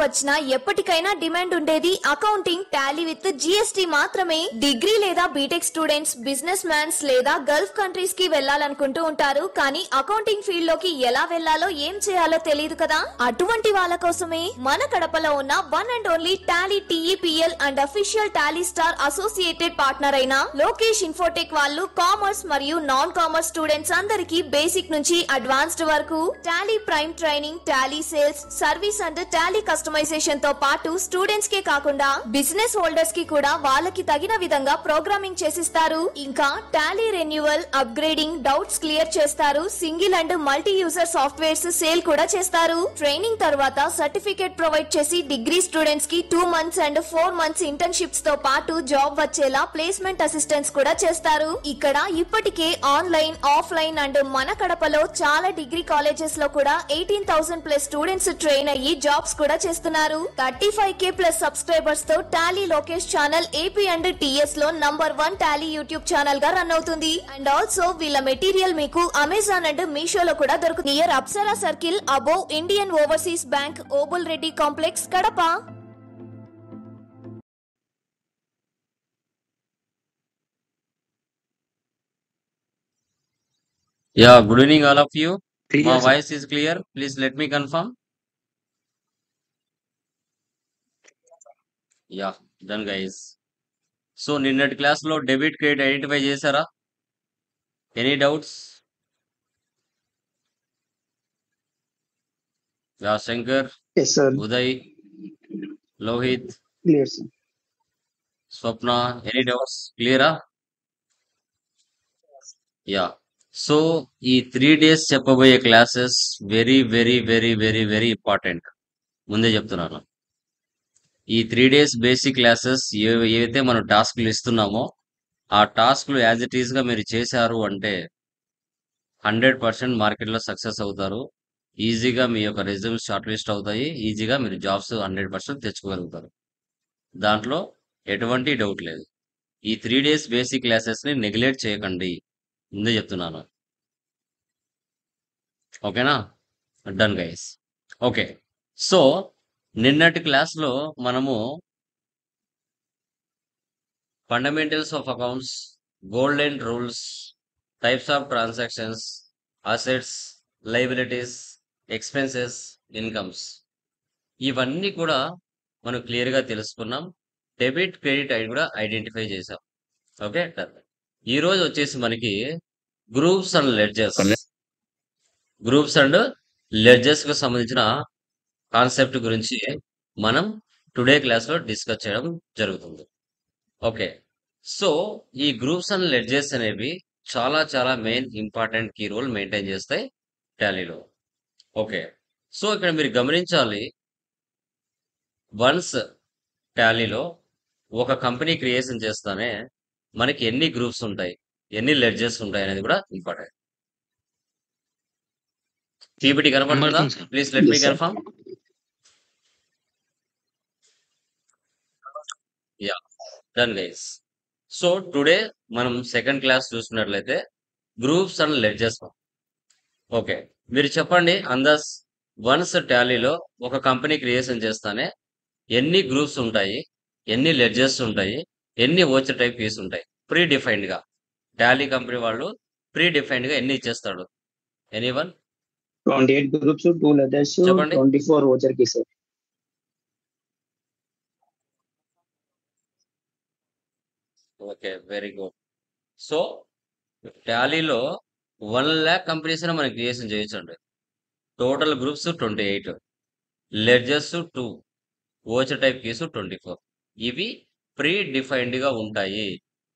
వచ్చినా ఎప్పటికైనా డిమాండ్ ఉండేది అకౌంటింగ్ టాలీ విత్ జిఎస్టి మాత్రమే. డిగ్రీ లేదా బీటెక్ స్టూడెంట్స్, బిజినెస్ మ్యాన్స్ లేదా గల్ఫ్ కంట్రీస్ కి వెళ్లాలనుకుంటూ ఉంటారు. కానీ అకౌంటింగ్ ఫీల్డ్ లోకి ఎలా వెళ్లాలో ఏం చేయాలో తెలియదు కదా. అటువంటి వాళ్ళ కోసమే మన కడపలో ఉన్న one and only Tally TEPL and official Tally star associated partner అయిన లోకేష్ ఇన్ఫోటెక్ వాళ్ళు కామర్స్ మరియు నాన్ కామర్స్ స్టూడెంట్స్ అందరికీ బేసిక్ నుంచి అడ్వాన్స్డ్ వరకు Tally Prime training, Tally sales, service and Tally customisation తో పాటు స్టూడెంట్స్ కే కాకుండా బిజినెస్ హోల్డర్స్ కి కూడా వాళ్ళకి తగిన విధంగా ప్రోగ్రామింగ్ చేసిస్తారు. ఇంకా Tally renewal, upgrading, doubts clear చేస్తారు. Single and multi user softwares sale కూడా చేస్తారు. ట్రైనింగ్ తర్వాత సర్టిఫికేట్ ప్రొవైడ్ చేసి డిగ్రీ స్టూడెంట్స్ కి 2 months అండ్ 4 months ఇంటర్న్షిప్స్ తో పాటు జాబ్ వచ్చేలా ప్లేస్మెంట్ అసిస్టెన్స్ కూడా చేస్తారు. ఇక్కడ ఇప్పటికే ఆన్లైన్, ఆఫ్లైన్ అండ్ మన కడపలో చాలా డిగ్రీ కాలేజెస్ లో కూడా 18,000+ స్టూడెంట్స్ ట్రైన్ అయ్యి జాబ్స్ కూడా చేస్తున్నారు. 35K+ సబ్స్క్రైబర్స్ తో Tally Lokesh channel AP and TS లో నంబర్ 1 టాలీ యూట్యూబ్ ఛానల్ గా రన్ అవుతుంది. అండ్ ఆల్సో వీళ్ళ మెటీరియల్ మీకు అమెజాన్ అండ్ మీషోలో కూడా దొరుకుతుంది. Near Apsara circle above Indian overseas bank, Obul Reddy complex, Kadapa. Yeah, good evening, all of you. My Clear, sir. voice is clear. Please let me confirm. Yeah, done, guys. So, నిన్నటి class లో debit credit identify చేశారా? Any doubts? Yeah, Shankar, Yes, sir. Uday, Lohith, Clear, sir. Swapna, any doubts? క్లియరా? Yeah. So ఈ 3 days చెప్పబోయే classes very very very very very important. ముందే చెప్తున్నాను. ఈ 3 days basic classes ఏవైతే మనం టాస్క్లు ఇస్తున్నామో ఆ టాస్క్లు యాజ్ ఇట్ ఈస్ గా మీరు చేశారు అంటే 100% మార్కెట్లో సక్సెస్ అవుతారు. ఈజీగా మీ యొక్క రెజ్యూమ్స్ షార్ట్ లిస్ట్ అవుతాయి. ఈజీగా మీరు జాబ్స్ 100% తెచ్చుకోగలుగుతారు. దాంట్లో ఎటువంటి డౌట్ లేదు. ఈ 3 days బేసిక్ క్లాసెస్ ని నెగ్లెక్ట్ చేయకండి. ముందే చెప్తున్నాను. ఓకేనా? Done, guys. ఓకే. సో నిన్నటి క్లాస్ లో మనము fundamentals of accounts, golden rules, types of transactions, assets, liabilities, expenses, incomes, ఇవన్నీ కూడా మనం క్లియర్ గా తెలుసుకున్నాం. డెబిట్ క్రెడిట్ కూడా ఐడెంటిఫై చేసాం. ఓకే. ఈ రోజు వచ్చేసి మనకి గ్రూప్స్ అండ్ లెడ్జర్స్ కు సంబంధించిన కాన్సెప్ట్ గురించి మనం టుడే క్లాస్ లో డిస్కస్ చేయడం జరుగుతుంది. ఓకే. సో ఈ గ్రూప్స్ అండ్ లెడ్జర్స్ అనేవి చాలా చాలా main important key role maintain చేస్తాయి టాలీలో. ఓకే. సో ఇక్కడ మీరు గమనించాలి, వన్స్ టాలీలో ఒక కంపెనీ క్రియేషన్ చేస్తానే మనకి ఎన్ని గ్రూప్స్ ఉంటాయి, ఎన్ని లెడ్జర్స్ ఉంటాయి అనేది కూడా ఇంపార్టెంట్. పీపీటీ కనపడుతుందా? Please let me Yes, sir. Confirm. Yeah, done, guys. So today మనం సెకండ్ క్లాస్ చూసినట్లయితే గ్రూప్స్ అండ్ లెడ్జర్స్. ఓకే, మీరు చెప్పండి అందాస్, వన్స్ టాలీలో ఒక కంపెనీ క్రియేషన్ చేస్తానే ఎన్ని గ్రూప్స్ ఉంటాయి, ఎన్ని లెడ్జర్స్ ఉంటాయి, ఎన్ని ఓచర్ టైప్ ఫీస్ ఉంటాయి? ప్రీ డిఫైన్డ్ గా టాలీ కంపెనీ వాళ్ళు ప్రీ డిఫైన్డ్ గా ఎన్ని ఇచ్చేస్తాడు? ఎనీవన్? 28 groups, 2 letters, చెప్పండి. 24 voucher keys, sir. Okay, very good. So టాలీలో 1 lakh కంపెనీస్ మనం క్రియేషన్ చేయొచ్చండి. Total groups 28, ledgers 2, voucher type keys 24. ఇవి ప్రీ డిఫైన్డ్ గా ఉంటాయి.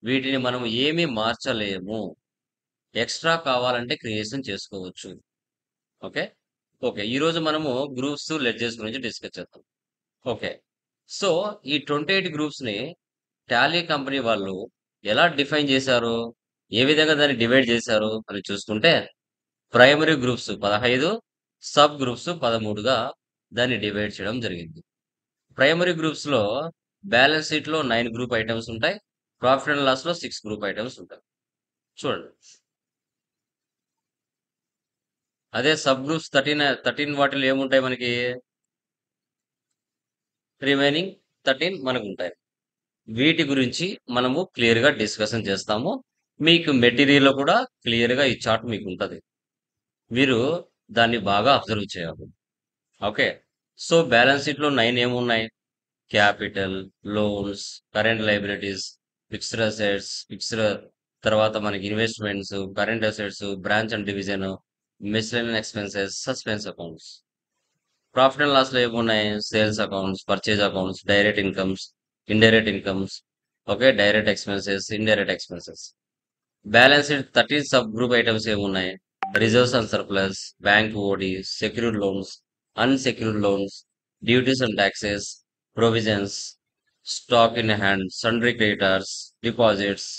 వీటిని మనం ఏమీ మార్చలేము. ఎక్స్ట్రా కావాలంటే క్రియేషన్ చేసుకోవచ్చు. ఓకే. ఓకే, ఈ రోజు మనము గ్రూప్స్, లెడ్జర్స్ గురించి డిస్కస్ చేద్దాం. ఓకే. సో ఈ 28 గ్రూప్స్ ని టాలీ కంపెనీ వాళ్ళు ఎలా డిఫైన్ చేశారు, ఏ విధంగా దాన్ని డివైడ్ చేశారు అని చూసుకుంటే, ప్రైమరీ గ్రూప్స్ 15, సబ్ గ్రూప్స్ 13గా దాన్ని డివైడ్ చేయడం జరిగింది. ప్రైమరీ గ్రూప్స్ లో బ్యాలెన్స్ షీట్ లో 9 గ్రూప్ ఐటమ్స్ ఉంటాయి. ప్రాఫిట్ అండ్ లాస్ లో 6 గ్రూప్ ఐటమ్స్ ఉంటాయి. చూడండి. అదే సబ్ గ్రూప్స్ 13 వాటిలో ఏముంటాయి మనకి? రిమైనింగ్ 13 మనకు ఉంటాయి. వీటి గురించి మనము క్లియర్గా డిస్కషన్ చేస్తాము. మీకు మెటీరియల్ కూడా క్లియర్గా ఈ చార్ట్ మీకు ఉంటుంది. మీరు దాన్ని బాగా అబ్జర్వ్ చేయాలి. ఓకే. సో బ్యాలెన్స్ షీట్లో 9 ఏమున్నాయి? Capital, loans, current liabilities, fixed assets, తర్వాత మనకి investments, current assets, branch and division, miscellaneous expenses, suspense accounts. Profit and loss లో ఏమున్నాయి? Sales accounts, purchase accounts, direct incomes, indirect incomes, okay, direct expenses, indirect expenses. Balance sheet 13 sub group items ఏమున్నాయి? Reserves and surplus, bank OD, secured loans, unsecured loans, duties and taxes, provisions, stock in hand, sundry creditors, deposits,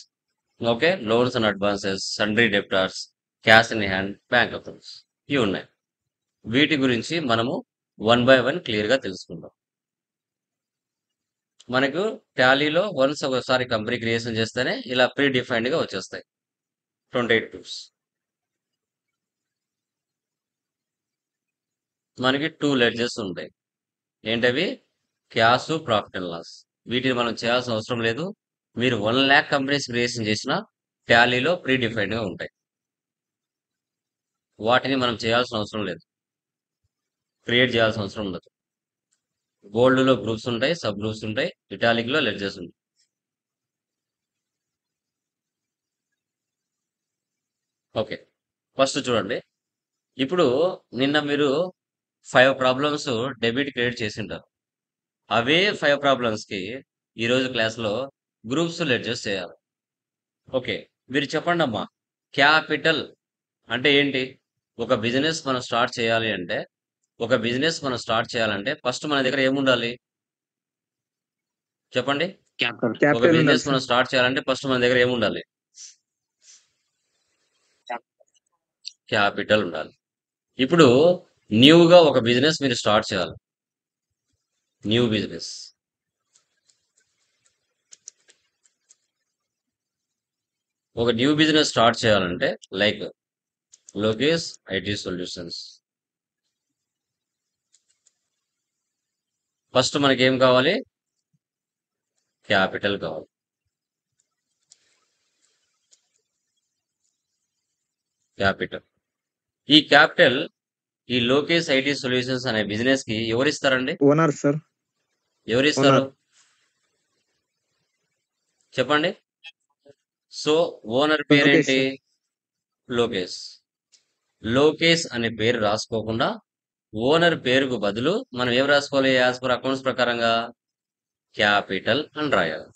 okay, loans and advances, సన్డ్రీ debtors, cash in hand, bank accounts. ఇవి ఉన్నాయి. వీటి గురించి మనము 1 by 1 క్లియర్గా తెలుసుకుందాం. మనకు టాలీలో once ఒకసారి company creation చేస్తేనే ఇలా ప్రీ డిఫైన్డ్గా వచ్చేస్తాయి 28 గ్రూప్స్. మనకి 2 లెడ్జెస్ ఉంటాయి. ఏంటవి? Cash, profit and loss. వీటిని మనం చేయాల్సిన అవసరం లేదు. మీరు 1 lakh కంపెనీస్ క్రియేషన్ చేసిన టాలీలో ప్రీ డిఫైన్డ్గా ఉంటాయి. వాటిని మనం చేయాల్సిన అవసరం లేదు, క్రియేట్ చేయాల్సిన అవసరం ఉండదు. బోల్డ్లో గ్రూప్స్ ఉంటాయి, సబ్ గ్రూప్స్ ఉంటాయి, ఇటాలిక్లో లెడ్జెస్ ఉంటాయి. ఓకే, ఫస్ట్ చూడండి. ఇప్పుడు నిన్న మీరు 5 ప్రాబ్లమ్స్ డెబిట్ క్రెడిట్ చేసింటారు. అవే 5 ప్రాబ్లమ్స్కి ఈరోజు క్లాస్లో గ్రూప్స్ లెడ్జెస్ చేయాలి. ఓకే, మీరు చెప్పండి అమ్మా, క్యాపిటల్ అంటే ఏంటి? ఒక బిజినెస్ మనం స్టార్ట్ చేయాలి అంటే ఫస్ట్ మన దగ్గర ఏముండాలి? చెప్పండి. ఒక క్యాపిటల్ ఉండాలి బిజినెస్ మనం సార్. స్టార్ట్ చేయాలంటే ఫస్ట్ మన దగ్గర ఏముండాలి? క్యాపిటల్ ఉండాలి. ఇప్పుడు న్యూగా ఒక బిజినెస్ మీరు స్టార్ట్ చేయాలి. న్యూ బిజినెస్, ఒక న్యూ బిజినెస్ స్టార్ట్ చేయాలంటే like Lokesh IT solutions. First మనకి ఏం కావాలి? క్యాపిటల్ కావాలి. క్యాపిటల్. ఈ క్యాపిటల్ ఈ లోకేష్ ఐటీ సొల్యూషన్స్ అనే బిజినెస్ కి ఎవరిస్తారండి? Owner sir. ఎవరిస్తారు? ఓనర్. చెప్పండి. సో ఓనర్ లోకేష్ పేరేంటి? సార్. లోకేష్. లోకేష్ అనే పేరు రాసుకోకుండా ఓనర్ పేరుకు బదులు మనం ఏం రాసుకోవాలి? యాజ్ పర్ అకౌంట్స్ ప్రకారంగా క్యాపిటల్ అని రాయాలి.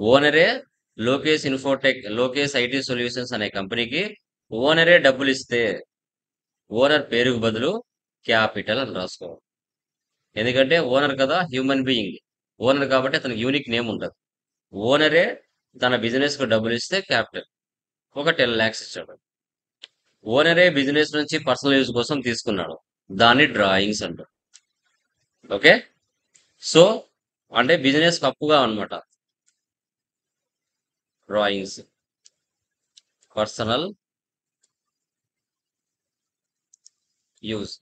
ఓనరే లోకేష్ ఐటీ సొల్యూషన్స్ అనే కంపెనీకి ఓనరే డబ్బులు ఇస్తే ఓనర్ పేరుకు బదులు క్యాపిటల్ అని రాసుకోవాలి. ఎందుకంటే ఓనర్ కదా, హ్యూమన్ బీయింగ్. ఓనర్ కాబట్టి అతనికి యూనిక్ నేమ్ ఉంటుంది. ఓనరే తన బిజినెస్ కు డబ్బులు ఇస్తే క్యాపిటల్. ఒక 10 lakhs ఇచ్చాడు. ఓనరే బిజినెస్ నుంచి పర్సనల్ యూజ్ కోసం తీసుకున్నాడు, దాన్ని డ్రాయింగ్స్ అంటారు. ఓకే, సో అంటే బిజినెస్ అప్పుగా అనమాట. Drawings, personal use.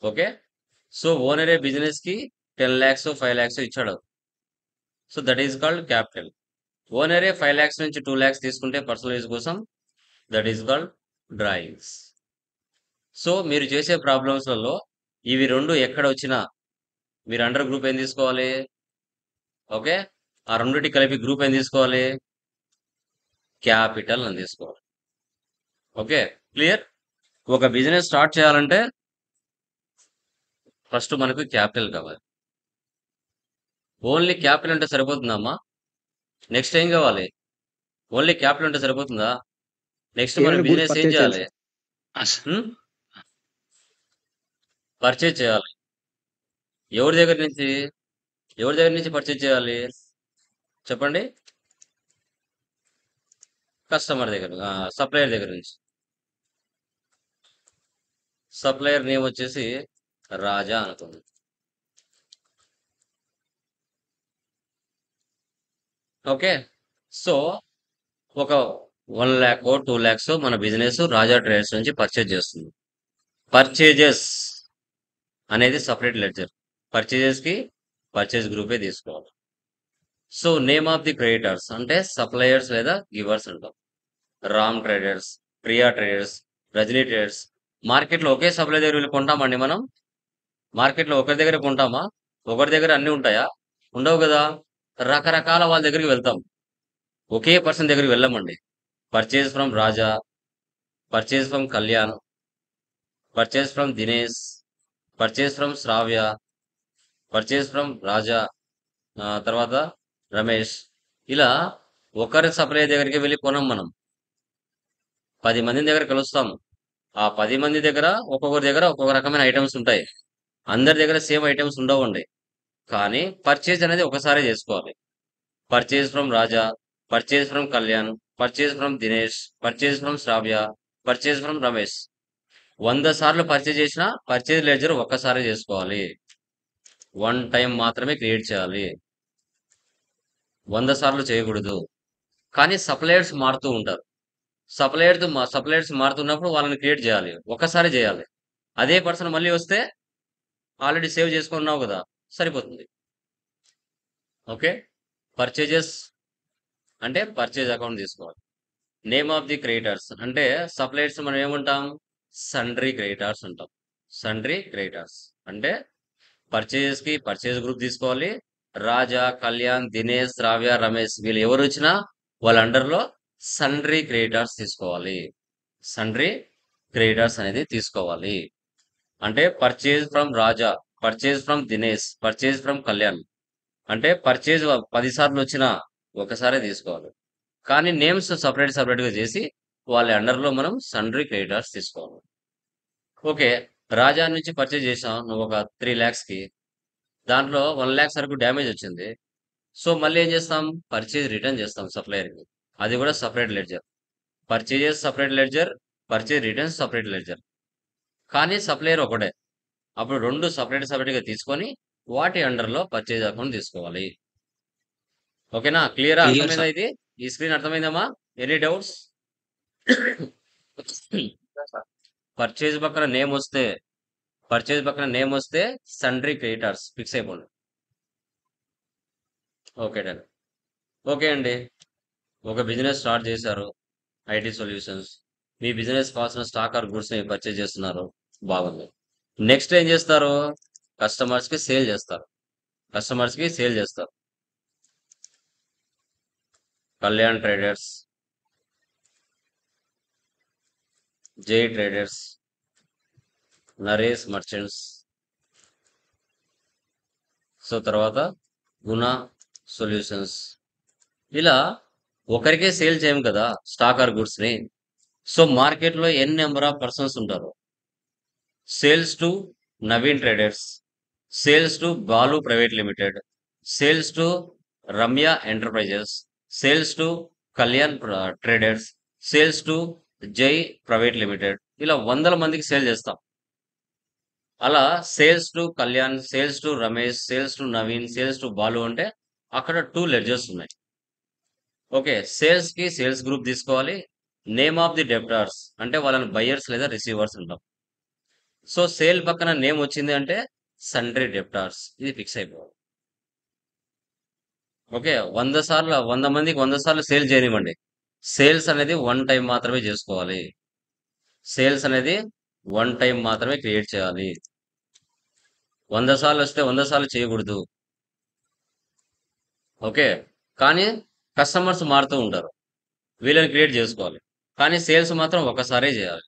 Okay, so ఓనరే బిజినెస్ కి 10 lakhs 5 lakhs ఇచ్చాడు. So that is called capital. ఓనరే 5 lakhs నుంచి 2 lakhs తీసుకుంటే పర్సనల్ యూజ్ కోసం, that is called drawings. So మీరు చేసే ప్రాబ్లమ్స్లలో ఇవి రెండు ఎక్కడ వచ్చినా మీరు అండర్ గ్రూప్ ఏం తీసుకోవాలి? ఓకే, ఆ రెండింటి కలిపి గ్రూప్ ఏం తీసుకోవాలి? క్యాపిటల్ అని తీసుకోవాలి. Okay, clear? ఒక బిజినెస్ స్టార్ట్ చేయాలంటే ఫస్ట్ మనకు క్యాపిటల్ కావాలి. ఓన్లీ క్యాపిటల్ అంటే సరిపోతుందమ్మా? నెక్స్ట్ ఏం కావాలి? ఓన్లీ క్యాపిటల్ అంటే సరిపోతుందా? నెక్స్ట్ మన ఏమైనా గూడ్స్ బిజినెస్ ఏం పర్చేజ్ చేయాలి చేయాలి? సార్. పర్చేజ్ చేయాలి. ఎవరి దగ్గర నుంచి పర్చేజ్ చేయాలి? చెప్పండి. కస్టమర్ దగ్గర, సప్లయర్ దగ్గర నుంచి. సప్లయర్ నేమ్ వచ్చేసి రాజా అనుకుంది. ఓకే, సో ఒక 1 lakh 2 lakhs మన బిజినెస్ రాజా ట్రేడర్స్ నుంచి పర్చేజ్ చేస్తుంది. పర్చేజెస్ అనేది సపరేట్ లెడ్జర్. పర్చేజెస్కి పర్చేజ్ గ్రూపే తీసుకోవాలి. So name of the creditors అంటే సప్లయర్స్ లేదా గివర్స్ అంటాం. Ram traders, Priya traders, Rajani traders. మార్కెట్లో ఒకే సప్లై దగ్గర వెళ్ళి కొంటామండి మనం. మార్కెట్లో ఒకరి దగ్గర కొంటామా? ఒకరి దగ్గర అన్ని ఉంటాయా? ఉండవు కదా. రకరకాల వాళ్ళ దగ్గరికి వెళ్తాం. ఒకే పర్సన్ దగ్గరికి వెళ్ళమండి. Purchase from Raja, purchase from Kalyan, purchase from Dinesh, purchase from Sravya, purchase from Raja, తర్వాత రమేష్. ఇలా ఒకరి సప్లై దగ్గరికి వెళ్ళి కొనం మనం. 10 మంది దగ్గర కలుస్తాం. ఆ 10 మంది దగ్గర ఒక్కొక్కరి దగ్గర ఒక్కొక్క రకమైన ఐటమ్స్ ఉంటాయి. అందరి దగ్గర సేమ్ ఐటమ్స్ ఉండవండి. కానీ పర్చేజ్ అనేది ఒకసారి చేసుకోవాలి. Purchase from Raja, purchase from Kalyan, purchase from Dinesh, purchase from Sravya, purchase from Ramesh. 100 సార్లు పర్చేజ్ చేసినా పర్చేజ్ లెడ్జర్ ఒక్కసారి చేసుకోవాలి. 1 టైం మాత్రమే క్రియేట్ చేయాలి. 100 సార్లు చేయకూడదు. కానీ సప్లయర్స్ మారుతూ ఉంటారు. సప్లయర్స్ మారుతున్నప్పుడు వాళ్ళని క్రియేట్ చేయాలి. ఒక్కసారి చేయాలి. అదే పర్సన్ మళ్ళీ వస్తే ఆల్రెడీ సేవ్ చేసుకున్నావు కదా, సరిపోతుంది. ఓకే. పర్చేజెస్ అంటే పర్చేజ్ అకౌంట్ తీసుకోవాలి. నేమ్ ఆఫ్ ది క్రెడిటర్స్ అంటే సప్లయర్స్ మనం ఏమంటాం? సండ్రీ క్రెడిటర్స్ అంటాం. సండ్రీ క్రెడిటర్స్ అంటే పర్చేజెస్ కి పర్చేజ్ గ్రూప్ తీసుకోవాలి. రాజా, కళ్యాణ్, దినేష్, శ్రావ్య, రమేష్ వీళ్ళు ఎవరు వచ్చినా వాళ్ళ అండర్లో సండ్రీ క్రెడిటర్స్ తీసుకోవాలి. సండ్రీ క్రెడిటర్స్ అనేది తీసుకోవాలి. అంటే purchase from Raja, purchase from Dinesh, purchase from Kalyan. అంటే పర్చేజ్ 10 సార్లు వచ్చినా ఒకసారి తీసుకోవాలి. కానీ నేమ్స్ సపరేట్ గా చేసి వాళ్ళ అండర్లో మనం సండ్రీ క్రెడిటర్స్ తీసుకోవాలి. ఓకే. రాజా నుంచి పర్చేజ్ చేసాం నువ్వు ఒక 3 lakhs కి. దాంట్లో 1 lakh సరుకు డ్యామేజ్ వచ్చింది. సో మళ్ళీ ఏం చేస్తాం? పర్చేజ్ రిటర్న్ చేస్తాం సప్లయర్కి. అది కూడా separate ledger. Purchases separate ledger, purchase returns separate ledger. కానీ సప్లయర్ ఒకటే. అప్పుడు 2 సపరేట్ గా తీసుకొని వాటి అండర్లో పర్చేజ్ అకౌంట్ తీసుకోవాలి. ఓకేనా? క్లియరా? Clear, అర్థమైందా? sir. ఇది ఈ స్క్రీన్ అర్థమైందమ్మా? Any doubts? పర్చేజ్ పక్కన నేమ్ వస్తే సండ్రీ క్రెడిటర్స్ ఫిక్స్ అయిపోండి. Okay done. ఓకే అండి. ఒక బిజినెస్ స్టార్ట్ చేశారు, ఐటీ సొల్యూషన్స్. మీ బిజినెస్ కావాల్సిన స్టాక్ ఆర్ గూడ్స్ ని పర్చేజ్ చేస్తున్నారు, బాగుంది. నెక్స్ట్ ఏం చేస్తారు? కస్టమర్స్ కి సేల్ చేస్తారు. కళ్యాణ్ ట్రేడర్స్, జై ట్రేడర్స్, నరేష్ మర్చెంట్స్, సో తర్వాత గుణ సొల్యూషన్స్. ఇలా ఒకరికే సేల్ చేయం కదా స్టాక్ ఆర్ గూడ్స్ ని. సో మార్కెట్ లో ఎన్ నెంబర్ ఆఫ్ పర్సన్స్ ఉంటారు. Sales to Naveen traders, sales to Balu private limited, sales to Ramya enterprises, sales to Kalyan traders, sales to జై ప్రైవేట్ లిమిటెడ్. ఇలా 100 మందికి సేల్ చేస్తాం. అలా sales to Kalyan, sales to Ramesh, sales to Naveen, sales to Balu అంటే అక్కడ 2 ledgers ఉన్నాయి. ఓకే. సేల్స్ కి సేల్స్ గ్రూప్ తీసుకోవాలి. నేమ్ ఆఫ్ ది డెబ్టార్స్ అంటే వాళ్ళని బయ్యర్స్ లేదా రిసీవర్స్ అంటాం. సో సేల్ పక్కన నేమ్ వచ్చింది అంటే సండ్రీ డెబ్టార్స్, ఇది ఫిక్స్ అయిపోవాలి. ఓకే. 100 మందికి 100 సార్లు సేల్ చేయనివ్వండి. సేల్స్ అనేది 1 టైం మాత్రమే చేసుకోవాలి. సేల్స్ అనేది 1 టైం మాత్రమే క్రియేట్ చేయాలి. 100 సార్లు వస్తే 100 సార్లు చేయకూడదు. ఓకే. కానీ కస్టమర్స్ మారుతూ ఉంటారు, వీళ్ళని క్రియేట్ చేసుకోవాలి. కానీ సేల్స్ మాత్రం ఒకసారే చేయాలి.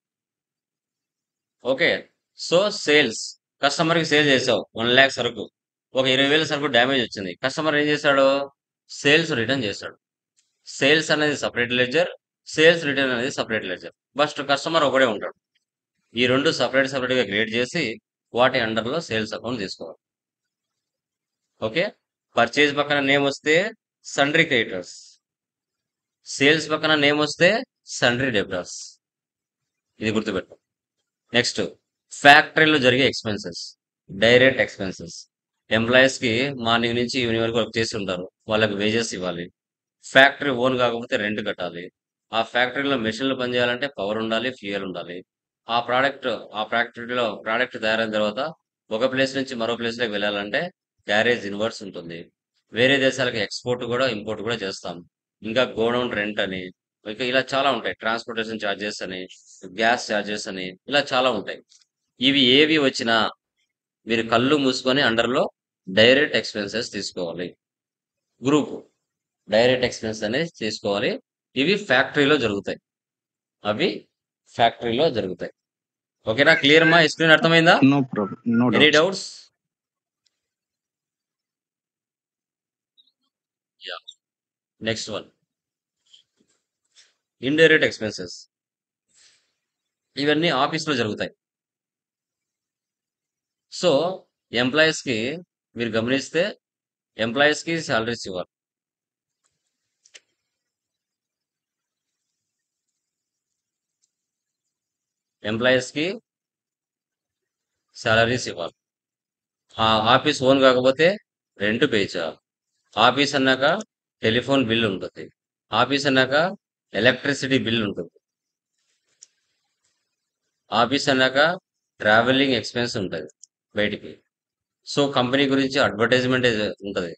ఓకే. సో సేల్స్ కస్టమర్కి సేల్ చేసావు 1 lakh సరుకు, ఒక 20,000 సరుకు డ్యామేజ్ వచ్చింది. కస్టమర్ ఏం చేశాడు? సేల్స్ రిటర్న్ చేశాడు. సేల్స్ అనేది సపరేట్ లెడ్జర్, సేల్స్ రిటర్న్ అనేది సపరేట్ లెడ్జర్. బస్ట్ కస్టమర్ ఒకడే ఉంటాడు. ఈ 2 సపరేట్ గా క్రియేట్ చేసి వాటి అండర్లో సేల్స్ అకౌంట్ తీసుకోవాలి. ఓకే. పర్చేజ్ పక్కన నేమ్ వస్తే సండ్రీ క్రెడిటర్స్, సేల్స్ పక్కన నేమ్ వస్తే సండ్రీ డెబ్టార్స్. ఇది గుర్తుపెట్టు. నెక్స్ట్ ఫ్యాక్టరీలో జరిగే ఎక్స్పెన్సెస్, డైరెక్ట్ ఎక్స్పెన్సెస్. ఎంప్లాయీస్ కి మార్నింగ్ నుంచి ఈవినింగ్ వరకు వర్క్ చేసి ఉంటారు, వాళ్ళకి వేజెస్ ఇవ్వాలి. ఫ్యాక్టరీ ఓన్ కాకపోతే రెంట్ కట్టాలి. ఆ ఫ్యాక్టరీలో మెషిన్లు పనిచేయాలంటే పవర్ ఉండాలి, ఫ్యూయల్ ఉండాలి. ఆ ఫ్యాక్టరీలో ప్రోడక్ట్ తయారైన తర్వాత ఒక ప్లేస్ నుంచి మరో ప్లేస్‌లోకి వెళ్ళాలంటే క్యారేజ్ ఇన్వర్స్ ఉంటుంది. వేరే దేశాలకు ఎక్స్‌పోర్ట్ కూడా, ఇంపోర్ట్ కూడా చేస్తాం. ఇంకా గోడౌన్ రెంట్ అని, ఇక ఇలా చాలా ఉంటాయి. ట్రాన్స్‌పోర్టేషన్ చార్జెస్ అని, గ్యాస్ చార్జెస్ అని ఇలా చాలా ఉంటాయి. ఇవి ఏవి వచ్చినా మీరు కళ్ళు మూసుకొని అండర్‌లో డైరెక్ట్ ఎక్స్‌పెన్సెస్ తీసుకోవాలి. గ్రూప్ డైరెక్ట్ ఎక్స్‌పెన్స్ అనేది తీసుకోవాలి. ఇవి ఫ్యాక్టరీలో జరుగుతాయి. అవి ఫ్యాక్టరీలో జరుగుతాయి. ఓకేనా? క్లియర్ అమ్మా? ఎక్స్‌ప్లెయిన్ అర్థమైందా? No problem. No any doubts. Doubts? Yeah! Next one. Indirect expenses. ఇవన్నీ ఆఫీస్‌లో జరుగుతాయి. సో, ఎంప్లాయీస్‌కి మీరు గమనిస్తే ఎంప్లాయీస్‌కి సాలరీస్ ఇవ్వాలి. ఎంప్లాయీస్‌కి సాలరీస్ ఇవ్వాలి. ఆఫీస్ ఓన్ కాకపోతే రెంట్ పే చేయాలి. ఆఫీస్ అన్నాక టెలిఫోన్ బిల్ ఉంటుంది. ఆఫీస్ అన్నాక ఎలక్ట్రిసిటీ బిల్ ఉంటుంది. ఆఫీస్ అన్నాక ట్రావెలింగ్ ఎక్స్‌పెన్స్ ఉంటది బయటికి. సో, కంపెనీ గురించి అడ్వర్టైజ్‌మెంట్ ఉంటది.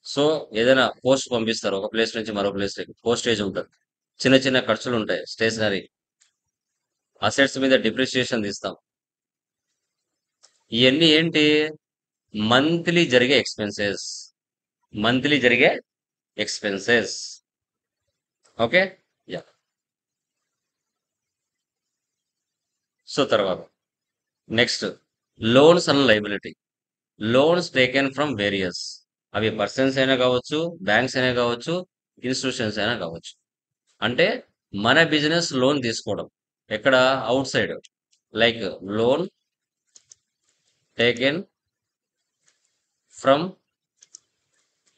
సో, ఏదైనా పోస్ట్ పంపిస్తారు. ఒక ప్లేస్ నుంచి మరో ప్లేస్‌లోకి. పోస్టేజ్ ఉంటది. చిన్న చిన్న ఖర్చులుంటాయి. స్టేషనరీ. అసెట్స్ మీద డిప్రిసియేషన్ తీస్తాం. ఇయన్నీ ఏంటి? మంత్లీ జరిగే ఎక్స్‌పెన్సెస్. మంత్లీ జరిగే ఎక్స్‌పెన్సెస్. ఓకే? యాహ్! సో, తర్వాత next loans and liability. Loans taken from various. అవి పర్సన్స్ అయినా కావచ్చు, బ్యాంక్స్ అయినా కావచ్చు, ఇన్స్టిట్యూషన్స్ అయినా కావచ్చు. అంటే మన బిజినెస్ లోన్ తీసుకోవడం. ఎక్కడ? Out side. Like loan taken from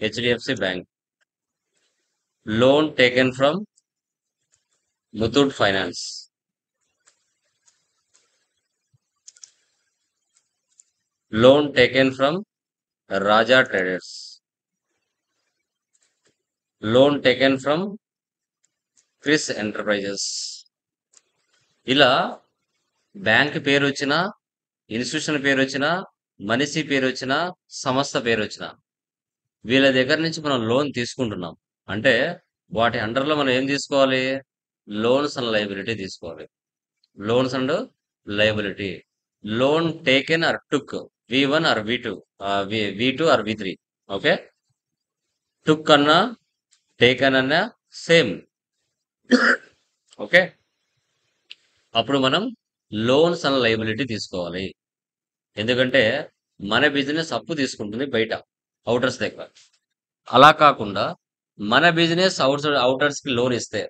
HDFC bank, loan taken from Muthoot finance, loan taken from Raja traders, loan taken from Chris enterprises. ఇలా బ్యాంక్ పేరు వచ్చినా, ఇన్స్టిట్యూషన్ పేరు వచ్చినా, మనిషి పేరు వచ్చినా, సంస్థ పేరు వచ్చినా వీళ్ళ దగ్గర నుంచి మనం లోన్ తీసుకుంటున్నాం. అంటే వాటి అండర్‌లో మనం ఏం తీసుకోవాలి? లోన్స్ అండ్ లయబిలిటీ తీసుకోవాలి. Loans and liability. Loan taken or took. V1 or V2. V2 or V3. Okay? Took అన్నా, టేకెన్ అన్నా సేమ్. ఓకే? అప్పుడు మనం లోన్స్ అండ్ లయబిలిటీ తీసుకోవాలి. ఎందుకంటే మన బిజినెస్ అప్పు తీసుకుంటుంది బయట ఔటర్స్ దగ్గర. అలా కాకుండా మన బిజినెస్ ఔటర్స్‌కి లోన్ ఇస్తే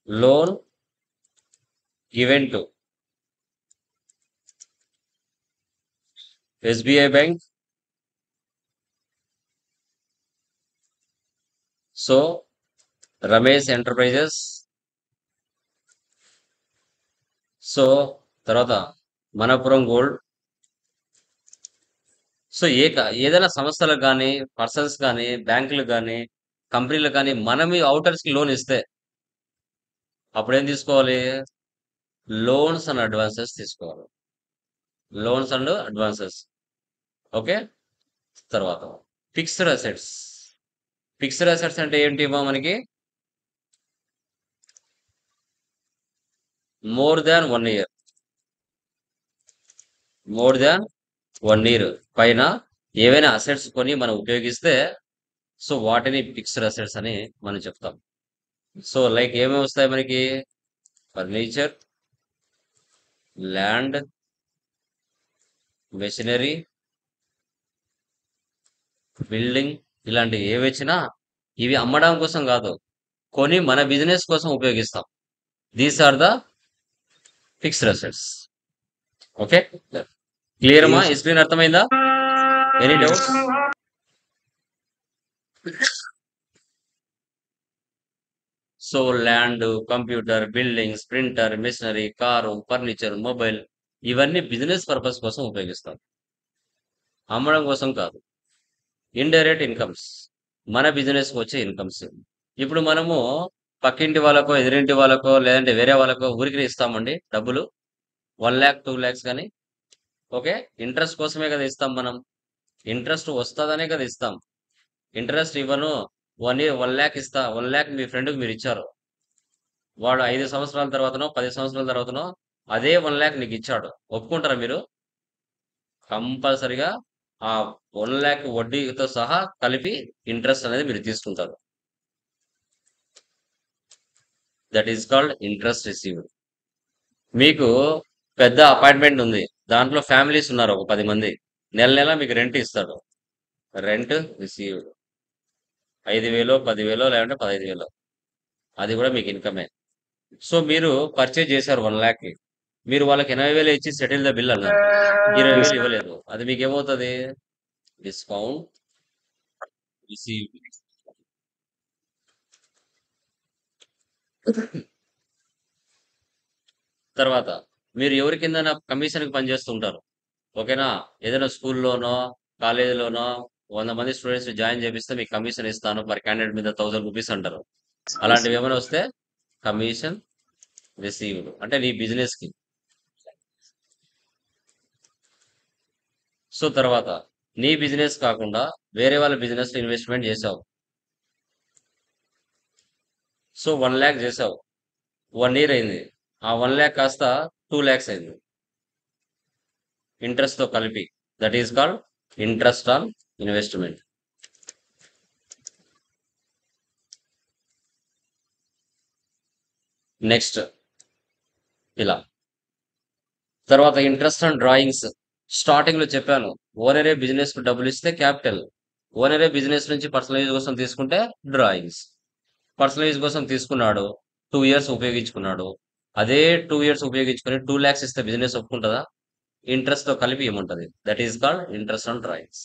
loan given to SBI bank. So, Ramesh enterprises. So, తర్వాత మనపురం గోల్డ్. సో, ఏదైనా సంస్థలకు గానీ, పర్సన్స్ గానీ, బ్యాంకులకు గానీ, కంపెనీలకు గానీ మనం ఈ ఔటర్స్‌కి లోన్ ఇస్తే అప్పుడేం తీసుకోవాలి? లోన్స్ అండ్ అడ్వాన్సెస్ తీసుకోవాలి. Loans and advances. ఓకే? తర్వాత ఫిక్స్డ్ అసెట్స్. ఫిక్స్డ్ అసెట్స్ అంటే ఏంటి ఇవ్వ మనకి? More than 1 year. More than 1 year పైన ఏవైనా అసెట్స్ కొని మనం ఉపయోగిస్తే సో వాటిని ఫిక్స్డ్ అసెట్స్ అని మనం చెప్తాం. సో లైక్ ఏమేమి వస్తాయి మనకి? ఫర్నిచర్, ల్యాండ్, మెషినరీ, బిల్డింగ్ ఇలాంటి ఏవి వచ్చినా ఇవి అమ్మడం కోసం కాదు, కొని మన బిజినెస్ కోసం ఉపయోగిస్తాం. These are the fixed assets. Okay? Clear అమ్మా? Yes. ఈ స్క్రీన్ అర్థమైందా? Any doubts? So land, computer, buildings, printer, machinery, car, furniture, mobile ఇవన్నీ బిజినెస్ పర్పస్ కోసం ఉపయోగిస్తాం, అమ్మడం కోసం కాదు. ఇండైరెక్ట్ ఇన్కమ్స్ మన బిజినెస్ వచ్చే ఇన్కమ్స్. ఇప్పుడు మనము పక్కింటి వాళ్ళకో, ఎదురింటి వాళ్ళకో, లేదంటే వేరే వాళ్ళకో ఊరికనే ఇస్తామండి డబ్బులు. 1,00,000, 2,00,000 గాని. ఓకే. ఇంట్రెస్ట్ కోసమే కదా ఇస్తాం మనం. ఇంట్రెస్ట్ వస్తదనే కదా ఇస్తాం. ఇంట్రెస్ట్ ఇవ్వను 1 ఇయర్ 1,00,000 ఇస్తా. 1,00,000 మీ ఫ్రెండ్‌కి మీరిచ్చారు. వాడు 5 సంవత్సరాల తర్వాతనో, 10 సంవత్సరాల తర్వాతనో అదే 1,00,000 నీకిచ్చాడు. ఒప్పుకుంటారా మీరు? కంపల్సరీగా ఆ 1,00,000 వడ్డీతో సహా కలిపి ఇంట్రెస్ట్ అనేది మీరు తీసుకుంటారు. That is called interest received. మీకు పెద్ద అపార్ట్మెంట్ ఉంది. దాంట్లో ఫ్యామిలీస్ ఉన్నారు ఒక 10 మంది. నెల నెల మీకు రెంట్ ఇస్తాడు. Rent received. 5,000, 10,000 లేదంటే 15,000. అది కూడా మీకు ఇన్కమే. సో మీరు పర్చేజ్ చేశారు 1,00,000కి. మీరు వాళ్ళకి 80,000 ఇచ్చి సెటిల్ ద బిల్ అన్నారు. 20,000 ఇవ్వలేదు. అది మీకు ఏమవుతుంది? Discount received. తర్వాత మీరు ఎవరి కిందైనా కమిషన్‌కి పనిచేస్తూ ఉంటారు. ఓకేనా? ఏదైనా స్కూల్‌లోనో, కాలేజీలోనో 100 మంది స్టూడెంట్స్‌ని జాయిన్ చేపిస్తే మీకు కమిషన్ ఇస్తాను. పర్ క్యాండిడేట్ మీద ₹1000 అంటారు. అలాంటివి ఏమైనా వస్తే కమిషన్ రిసీవ్డ్. అంటే నీ బిజినెస్‌కి. సో తర్వాత నీ బిజినెస్ కాకుండా వేరే వాళ్ళ బిజినెస్‌లో ఇన్వెస్ట్‌మెంట్ చేశావు. సో 1,00,000 చేశావు. 1 ఇయర్ అయింది. ఆ 1,00,000 కాస్త 2,00,000 అయింది. ఇంట్రెస్ట్‌తో కలిపి. That is called interest on investment. Next ఇలా. తర్వాత ఇంట్రెస్ట్ ఆన్ డ్రాయింగ్స్. స్టార్టింగ్‌లో చెప్పాను. ఓనరే బిజినెస్‌కి డబ్బులిస్తే క్యాపిటల్. ఓనరే బిజినెస్ నుంచి పర్సనల్ యూజ్ కోసం తీసుకుంటే డ్రాయింగ్స్. పర్సనల్ యూజ్ కోసం తీసుకున్నాడు. 2 ఇయర్స్ ఉపయోగించుకున్నాడు. అదే 2 ఇయర్స్ ఉపయోగించుకొని 2,00,000 ఇస్తే బిజినెస్ ఒప్పుకుంటదా? ఇంట్రెస్ట్‌తో కలిపి ఏముంటది? That is called interest on drawings.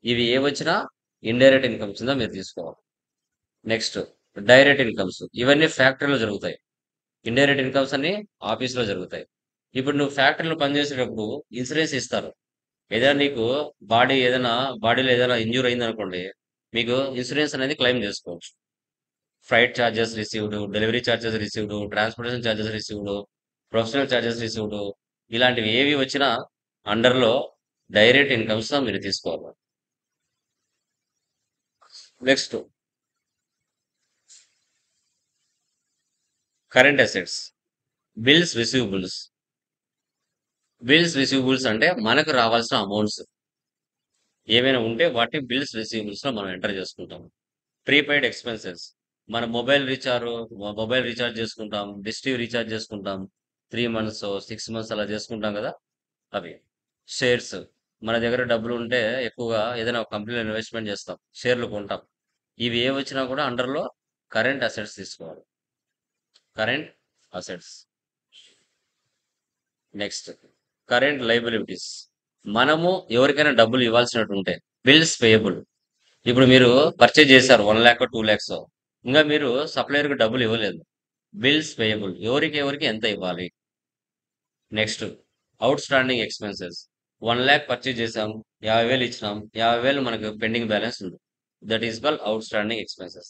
ఇవి ఏవొచ్చినా ఇండైరెక్ట్ ఇన్‌కమ్ కింద మీరు తీసుకోవాలి. Next direct incomes. ఇవన్నీ ఫ్యాక్టరీలో జరుగుతాయి. ఇండైరెక్ట్ ఇన్‌కమ్స్ అన్నీ ఆఫీస్‌లో జరుగుతాయి. ఇప్పుడు నువ్వు ఫ్యాక్టరీలో పనిచేసేటప్పుడు ఇన్సూరెన్స్ ఇస్తారు. ఏదైనా నీకు బాడీలో ఏదైనా ఇంజ్యూర్ అయిందనుకోండి, మీకు ఇన్సూరెన్స్ అనేది క్లెయిమ్ చేసుకోవచ్చు. Freight charges received, delivery charges received, transportation charges received, professional charges received, ఇలాంటివి ఏవి వచ్చినా అండర్‌లో డైరెక్ట్ ఇన్‌కమ్స్‌తో మీరు తీసుకోవాలి. Next current assets. Bills receivables. Bills receivables అంటే మనకు రావాల్సిన అమౌంట్స్ ఏమైనా ఉంటే వాటిని బిల్స్ రిసీవబుల్స్‌లో మనం ఎంటర్ చేసుకుంటాం. Prepaid expenses. మన మొబైల్ రీచార్జ్ చేసుకుంటాం. డిష్ టీవీ రీచార్జ్ చేసుకుంటాం. 3 మంత్సో, 6 మంత్స్ అలా చేసుకుంటాం కదా! అవి. షేర్స్. మన దగ్గర డబ్బులుంటే ఎక్కువగా ఏదైనా ఒక కంపెనీలో ఇన్వెస్ట్‌మెంట్ చేస్తాం. షేర్లు కొంటాం. ఇవి ఏవొచ్చినా కూడా అండర్‌లో కరెంట్ అసెట్స్ తీసుకోవాలి. Current assets. Next current liabilities. మనము ఎవరికైనా డబ్బులు ఇవ్వాల్సినట్టుంటే బిల్స్ పేయబుల్. ఇప్పుడు మీరు పర్చేజ్ చేశారు 1,00,000 2,00,000 ఇంకా మీరు సప్లయర్‌కి డబ్బులు ఇవ్వలేదు. Bills payable. ఎవరికి ఎంత ఇవ్వాలి? Next out standing expenses. 1,00,000 purchase చేసాం. 50,000 ఇచ్చినాం. 50,000 మనకు పెండింగ్ బ్యాలెన్స్ ఉంది. That is called out standing expenses.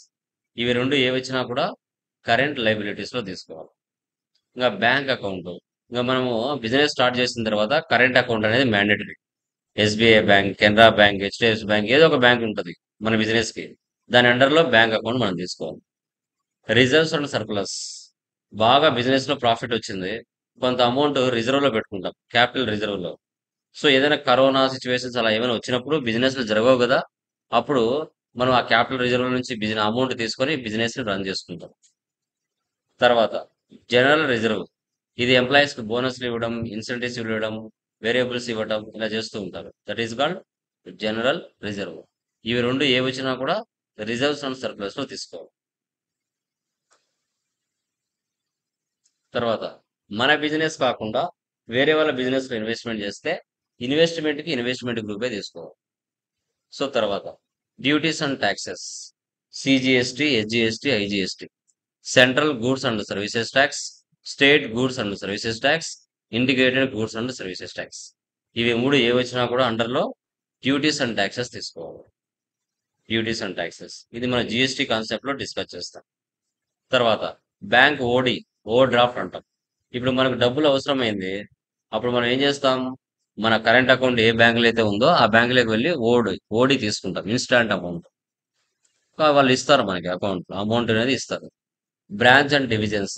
ఇవి 2 ఏవొచ్చినా కూడా కరెంట్ లయబిలిటీస్‌లో తీసుకోవాలి. ఇంకా బ్యాంక్ అకౌంట్. ఇంకా మనము బిజినెస్ స్టార్ట్ చేసిన తర్వాత కరెంట్ అకౌంట్ అనేది mandatory. SBI bank, Canara bank, HDFC bank ఏదో ఒక బ్యాంక్ ఉంటుంది మన బిజినెస్‌కి. దాని అండర్‌లో బ్యాంక్ అకౌంట్ మనం తీసుకోవాలి. Reserves and surplus. బాగా బిజినెస్‌లో ప్రాఫిట్ వచ్చింది. కొంత అమౌంట్ రిజర్వ్‌లో పెట్టుకుంటాం. క్యాపిటల్ రిజర్వ్‌లో. సో ఏదైనా కరోనా సిట్యుయేషన్స్ అలా ఏమైనా వచ్చినప్పుడు బిజినెస్‌లు జరగవు కదా! అప్పుడు మనం ఆ క్యాపిటల్ రిజర్వ్ నుంచి అమౌంట్ తీసుకొని బిజినెస్‌ని రన్ చేసుకుంటాం. తర్వాత జనరల్ రిజర్వ్. ఇది ఎంప్లాయీస్‌కి బోనస్‌లు ఇవ్వడం, ఇన్సెంటివ్స్ ఇవ్వడం, వేరియబుల్స్ ఇవ్వడం ఇలా చేస్తూ ఉంటారు. That is called general reserve. ఇవి 2 ఏవొచ్చినా కూడా రిజర్వ్స్ అండ్ సర్ప్లస్‌లో తీసుకోవాలి. తర్వాత మన బిజినెస్ కాకుండా వేరే వాళ్ళ బిజినెస్‌లో ఇన్వెస్ట్‌మెంట్ చేస్తే ఇన్వెస్ట్‌మెంట్ గ్రూపే తీసుకోవాలి. సో తర్వాత duties and taxes. CGST, SGST, IGST. Central goods and services tax, state goods and services tax, integrated goods and services tax. ఇవి 3 ఏవొచ్చినా కూడా అండర్‌లో డ్యూటీస్ అండ్ టాక్సెస్ తీసుకోవాలి. Duties and taxes. ఇది మన జీఎస్టీ కాన్సెప్ట్‌లో discuss చేస్తాం. తర్వాత బ్యాంక్ ఓ draft అంటాం. ఇప్పుడు మనకు డబ్బులు అవసరమైంది. అప్పుడు మనం ఏం చేస్తాం? మన కరెంట్ అకౌంట్ ఏ బ్యాంకులో అయితే ఉందో ఆ బ్యాంకులోకి వెళ్ళి ఓడి తీసుకుంటాం. Instant amount. వాళ్ళు ఇస్తారు మనకి అకౌంట్ అమౌంట్ అనేది ఇస్తారు. Branch and divisions.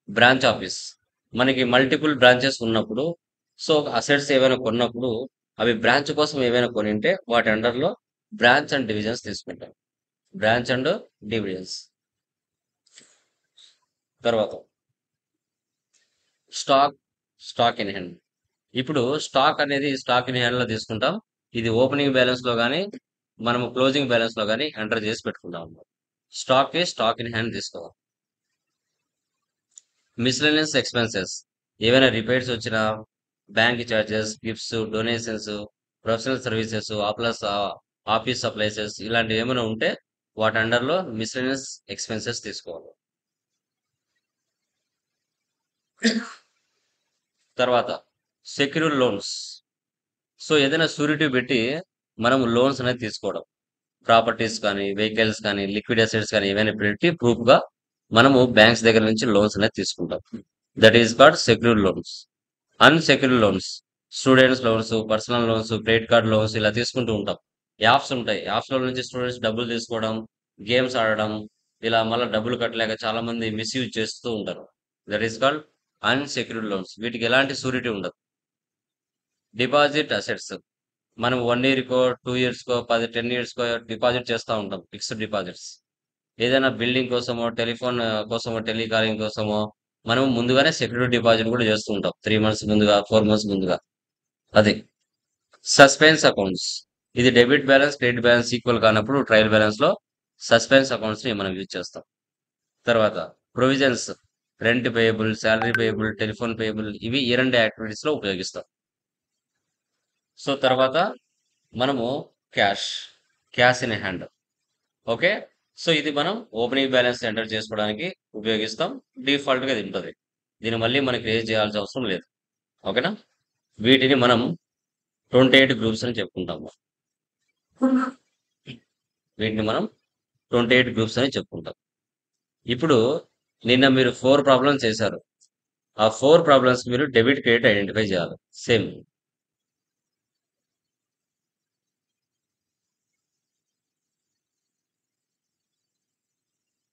Branch office మనకి మల్టిపుల్ బ్రాంచెస్ ఉన్నప్పుడు, సో అసెట్స్ ఏవైనా కొన్నప్పుడు అవి బ్రాంచ్ కోసం ఏవైనా కొనింటే వాటి అండర్లో బ్రాంచ్ అండ్ డివిజన్స్ తీసుకుంటాం. Branch and divisions. తర్వాత స్టాక్ ఇన్ హ్యాండ్. ఇప్పుడు స్టాక్ అనేది స్టాక్ ఇన్ హ్యాండ్ లో తీసుకుంటాం. ఇది ఓపెనింగ్ బ్యాలెన్స్ లో కానీ మనము క్లోజింగ్ బ్యాలెన్స్ లో కానీ ఎంటర్ చేసి పెట్టుకుంటాం. స్టాక్ ఇన్ హ్యాండ్ తీసుకోవాలి. మిస్లెనియస్ ఎక్స్పెన్సెస్ ఏవైనా రిపేర్స్ వచ్చినా, bank charges, gifts, donations, professional services, office supplies ఇలాంటివి ఏమైనా ఉంటే వాటి అండర్లో మిస్లెనియస్ ఎక్స్పెన్సెస్ తీసుకోవాలి. తర్వాత సెక్యూర్ లోన్స్. సో ఏదైనా షూరిటీ పెట్టి మనం లోన్స్ అనేది తీసుకోవడం. ప్రాపర్టీస్ కానీ, వెహికల్స్ కానీ, లిక్విడ్ అసెట్స్ కానీ ఏవైనా పెట్టి ప్రూఫ్ గా మనము బ్యాంక్స్ దగ్గర నుంచి లోన్స్ అనేది తీసుకుంటాం. That is called secure loans. Unsecure loans, students loans, personal loans, credit card loans ఇలా తీసుకుంటూ ఉంటాం. యాప్స్ ఉంటాయి. యాప్స్ లో నుంచి స్టూడెంట్స్ డబ్బులు తీసుకోవడం, గేమ్స్ ఆడడం, ఇలా మళ్ళీ డబ్బులు కట్టలేక చాలా మంది మిస్యూజ్ చేస్తూ ఉంటారు. That is called unsecured loans. వీటికి ఎలాంటి షూరిటీ ఉండదు. డిపాజిట్ అసెట్స్ మనం 1 ఇయర్కో 2 ఇయర్స్కో 10 ఇయర్స్కో డిపాజిట్ చేస్తూ ఉంటాం. Fixed deposits. ఏదైనా బిల్డింగ్ కోసమో, టెలిఫోన్ కోసమో, టెలికాలింగ్ కోసమో మనం ముందుగానే సెక్యూరిటీ డిపాజిట్ కూడా చేస్తూ ఉంటాం. 3 మంత్స్ ముందుగా, 4 మంత్స్ ముందుగా. అది సస్పెన్స్ అకౌంట్స్. ఇది debit balance, credit balance equal కానప్పుడు ట్రయల్ బ్యాలెన్స్ లో సస్పెన్స్ అకౌంట్స్ ని మనం యూజ్ చేస్తాం. తర్వాత provisions, rent payable, salary payable, telephone payable ఇవి ఇయర్ అండ్ యాక్టివిటీస్ లో ఉపయోగిస్తాం. సో తర్వాత మనము cash in hand. Okay. So ఇది మనం ఓపెనింగ్ బ్యాలెన్స్ ఎంటర్ చేసుకోవడానికి ఉపయోగిస్తాం. డిఫాల్ట్ గా ఇది ఉంటుంది. దీన్ని మళ్ళీ మనకి రేజ్ చేయాల్సిన అవసరం లేదు. ఓకేనా? వీటిని మనం 28 గ్రూప్స్ అని చెప్పుకుంటాము. వీటిని మనం 28 గ్రూప్స్ అని చెప్పుకుంటాం. ఇప్పుడు నిన్న మీరు 4 ప్రాబ్లమ్స్ చేశారు. ఆ 4 ప్రాబ్లమ్స్ మీరు డెబిట్, క్రెడిట్ ఐడెంటిఫై చేయాలి. సేమ్.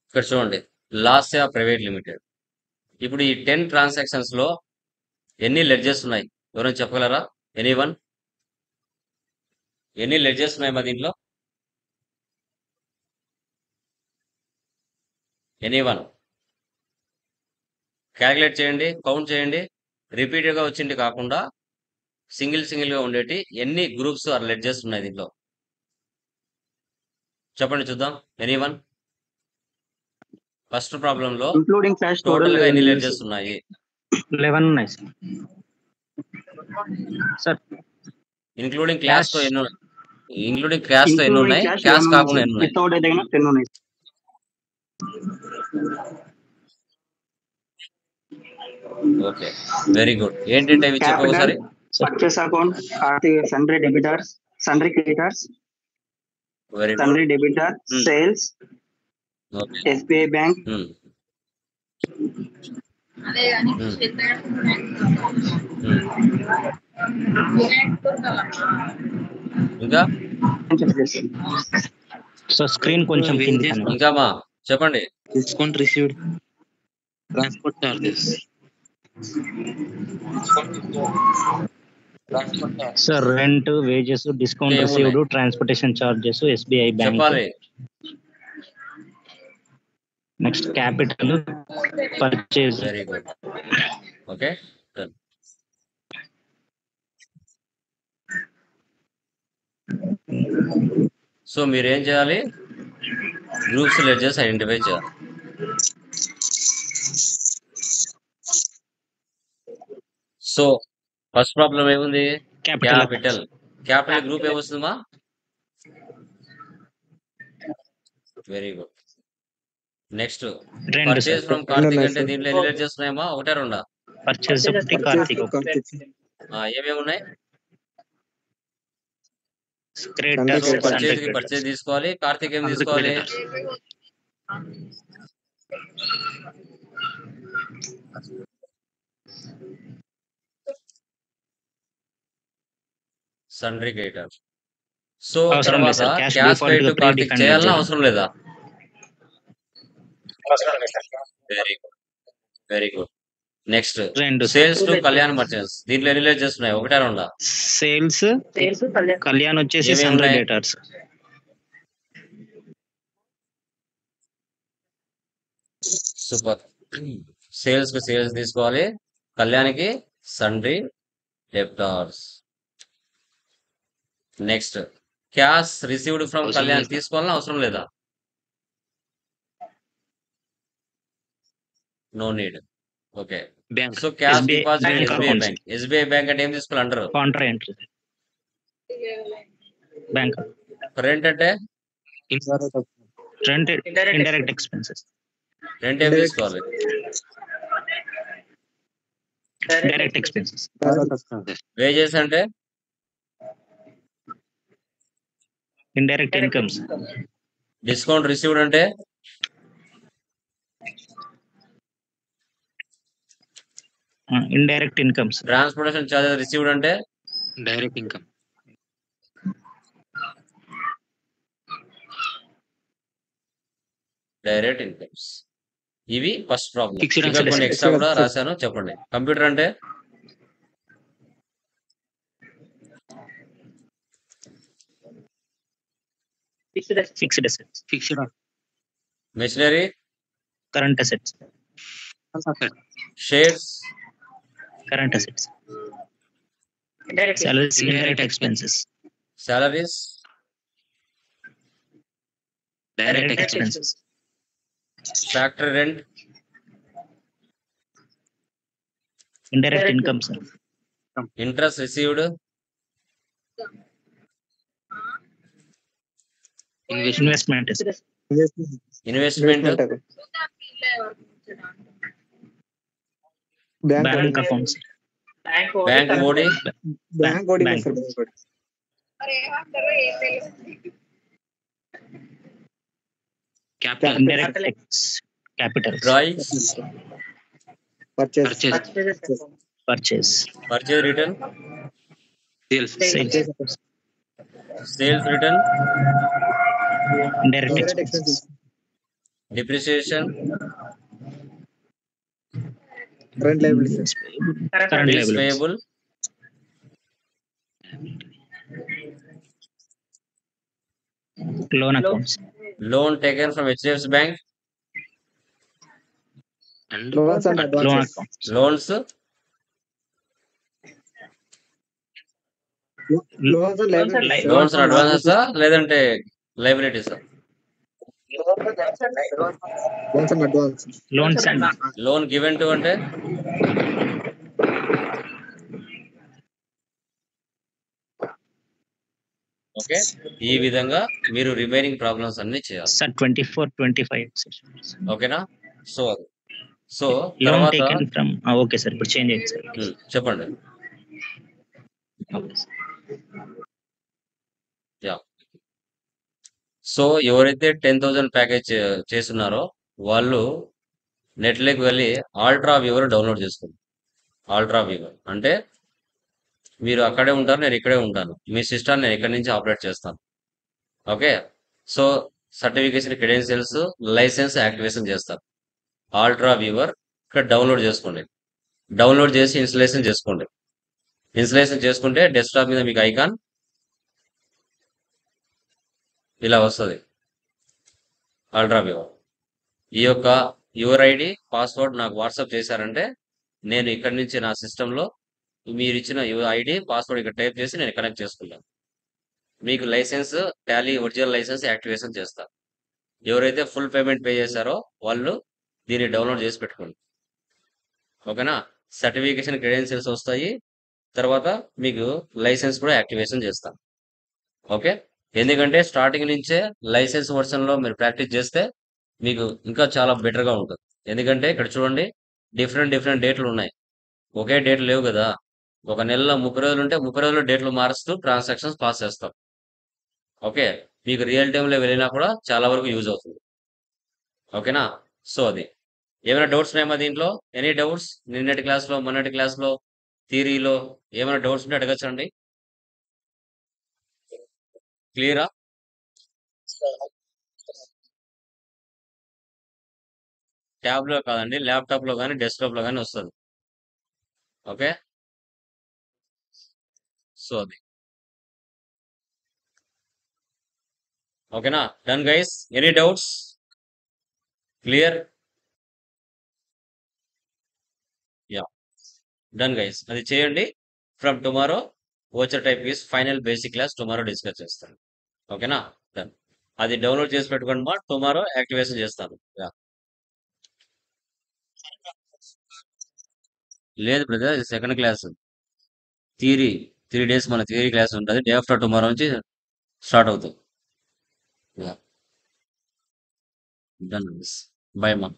ఇక్కడ చూడండి, లాస్యా ప్రైవేట్ లిమిటెడ్. ఇప్పుడు ఈ 10 ట్రాన్సాక్షన్స్ లో ఎన్ని లెడ్జెస్ ఉన్నాయి? ఎవరైనా చెప్పగలరా? ఎనీవన్? ఎన్ని లెడ్జెస్ ఉన్నాయి మా దీంట్లో? ఎనీవన్? క్యాలిక్యులేట్ చేయండి, కౌంట్ చేయండి. రిపీటెడ్ గా వచ్చింది కాకుండా సింగిల్ గా ఉండేటి ఎన్ని గ్రూప్స్ ఆర్ లెడ్జెస్ ఉన్నాయి దీంట్లో? చెప్పండి చూద్దాం. ఎనీవన్? ఫస్ట్ ప్రాబ్లం లో including cash టోటల్ గా ఎన్ని 11 లెడ్జెస్ ఉన్నాయి? ఉన్నాయి సార్. ఇంక్లూడింగ్ క్లాస్ తో ఎన్ని ఉన్నాయి? cash క్యాష్ 11 కాకుండా ఎన్ని ఉన్నాయి? without ఏదైనా 10 ఉన్నాయి. Okay, very good. ఏంటంటే ఇవి చెప్పు ఒకసారి. Purchase account, sundry debitors, sundry creditors, very good. sundry debitor, Hmm. sales, okay. SBI Bank, ఇంకా సో స్క్రీన్ కొంచెం ఇంకా మా చెప్పండి. Discount received, transport charges, sir rent, wages, discount ఏమున్నాయి? Received, transportation charges, SBI bank. చెప్పాలి. Next capital, purchase. Very good. Okay, done. So మీరు ఏం చేయాలి? గ్రూప్స్ లెడ్జెస్ ఐడెంటిఫై చేయాలి. సో ఫస్ట్ ప్రాబ్లం ఏముంది? క్యాపిటల్. క్యాపిటల్ గ్రూప్ ఏమొస్తుందమ్మా? Very good. Next purchase from Karthik అంటే దీంట్లో ఎన్ని లెడ్జెస్ ఉన్నాయమ్మా? ఒకటే రెండా? పర్చేజ్ ఒకటి, కార్తీక్ ఒకటి. ఏమేమి ఉన్నాయి? క్రెడిటర్స్, పర్చేజ్ తీసుకోవాలి. కార్తిక్ ఏం తీసుకోవాలి? సన్రీ క్రెడిటర్. సో అవసరం లేదు తర్వాత sir. Cash cash default credit గా టు ప్రీ కార్తిక్ డిఫైన్ చేయాలన్నా చేయాలి. అవసరం లేదా? Very good, very good. Next రెండు సేల్స్ టు కళ్యాణ్ మర్చెంట్స్. దీంట్లో ఎన్ని లెడ్జర్స్ ఉన్నాయి? ఒకటా రెండా? సేల్స్ కళ్యాణ్ వచ్చేసి ఏమేమి సన్రీ ఉన్నాయి? డేటర్స్. సూపర్. సేల్స్ కి సేల్స్ తీసుకోవాలి, కళ్యాణ్కి sundry debtors. Next cash received from అవసరం కళ్యాణ్ లేదు. తీసుకోవాలన్నా అవసరం లేదా? No need. Okay. Bank so cash SBI deposit bank SBI accounts. Bank. SBI bank అంటే ఏం తీసుకోవాలి అంటారు? కాంట్రా ఎంట్రీ బ్యాంక్ రెంట్ అంటే రెంట్ ఇండైరెక్ట్ ఎక్స్పెన్సెస్. రెంట్ ఏం తీసుకోవాలి? Direct expenses. వేజెస్ అంటే ఇండైరెక్ట్ ఇన్కమ్స్. డిస్కౌంట్ రిసీవ్డ్ అంటే indirect incomes. Transportation charges received అంటే డైరెక్ట్ ఇన్కమ్. Direct incomes. ఇవి ఫస్ట్ ప్రాబ్లం. Fixed ఇంకా కొన్ని assets. ఎక్స్ట్రా కూడా రాశాను, చెప్పండి. కంప్యూటర్ అంటే fixed assets. Fixed machinery, current assets. Shares, current assets. Salaries indirect expenses. Salaries, direct direct expense. Expenses. Factory rent, indirect incomes. Interest received, investment. Investment. Investment, bank accounts. Bank OD, bank capital. Indirect capital. Drawings, purchase. Purchase. Purchase return, sales. Sales. Sales return, indirect expenses. Depreciation, current bills liabilities. Payable, loan accounts. Loan taken from HDFC bank, and loan accounts. Loans, loans advances లేదంటే liabilities? Loans and loan given to అంటే okay. ఈ విధంగా మీరు remaining problems అన్ని చేయాలి. Sir 24-25 ఓకేనా? So so loan తర్వాత taken from. Okay sir, ఇప్పుడు చేంజ్ అయింది సార్. చెప్పండి. Okay sir. యా. సో ఎవరైతే 10,000 ప్యాకేజ్ చేస్తున్నారో వాళ్ళు నెట్లోకి వెళ్ళి ఆల్ట్రా వ్యూవర్ డౌన్లోడ్ చేసుకోండి. ఆల్ట్రా వ్యూవర్ అంటే మీరు అక్కడే ఉంటారు, నేను ఇక్కడే ఉంటాను. మీ సిస్టమ్ నేను ఇక్కడి నుంచి ఆపరేట్ చేస్తాను. Okay. So certification, credentials, license activation చేస్తారు. ఆల్ట్రా వ్యూవర్ ఇక్కడ డౌన్లోడ్ చేసుకోండి. డౌన్లోడ్ చేసి ఇన్స్టలేషన్ చేసుకోండి. ఇన్స్టలేషన్ చేసుకుంటే డెస్క్టాప్ మీద మీకు ఐకాన్ ఇలా వస్తుంది. Ultra viewer. ఈ యొక్క యువర్ ఐడి, పాస్వర్డ్ నాకు వాట్సాప్ చేశారంటే నేను ఇక్కడి నుంచి నా సిస్టంలో మీరు ఇచ్చిన యువర్ ఐడి, పాస్వర్డ్ ఇక్కడ టైప్ చేసి నేను కనెక్ట్ చేసుకుంటాను. మీకు license, Tally original license activation చేస్తాను. ఎవరైతే ఫుల్ పేమెంట్ పే చేశారో వాళ్ళు దీన్ని డౌన్లోడ్ చేసి పెట్టుకోండి. ఓకేనా? సర్టిఫికేషన్, క్రెడెన్షియల్స్ వస్తాయి. తర్వాత మీకు లైసెన్స్ కూడా యాక్టివేషన్ చేస్తాం. ఓకే. ఎందుకంటే స్టార్టింగ్ నుంచే లైసెన్స్ వర్షన్లో మీరు ప్రాక్టీస్ చేస్తే మీకు ఇంకా చాలా బెటర్గా ఉంటుంది. ఎందుకంటే ఇక్కడ చూడండి, డిఫరెంట్ డేట్లు ఉన్నాయి. ఒకే డేట్లు లేవు కదా. ఒక నెలలో 30 రోజులు ఉంటే 30 రోజులు డేట్లు మారుస్తూ ట్రాన్సాక్షన్స్ పాస్ చేస్తాం. ఓకే. మీకు రియల్ టైంలో వెళ్ళినా కూడా చాలా వరకు యూజ్ అవుతుంది. ఓకేనా? సో అది ఏమైనా డౌట్స్ ఉన్నాయమ్మా దీంట్లో? Any doubts? నిన్నటి క్లాస్లో మొన్నటి క్లాస్లో థియరీలో ఏమైనా డౌట్స్ ఉంటే అడగచ్చండి. క్లియరా? ట్యాబ్లో కాదండి, ల్యాప్టాప్లో కానీ డెస్క్టాప్లో కానీ వస్తుంది. ఓకే, సో అది ఓకేనా? Done guys, any doubts? Clear? Yeah, done guys, అది చేయండి. From tomorrow voucher type is final basic class tomorrow discuss చేస్తాను. ఓకేనా? డన్. అది డౌన్లోడ్ చేసి పెట్టుకోండి మా, టుమారో యాక్టివేషన్ చేస్తాను. యా, లేదు బ్రదర్, ఇది సెకండ్ క్లాస్ థియరీ. 3 days మన థియరీ క్లాస్ ఉంటుంది. డే ఆఫ్టర్ టుమారో నుంచి స్టార్ట్ అవుతుంది. Yeah, done. బై మా.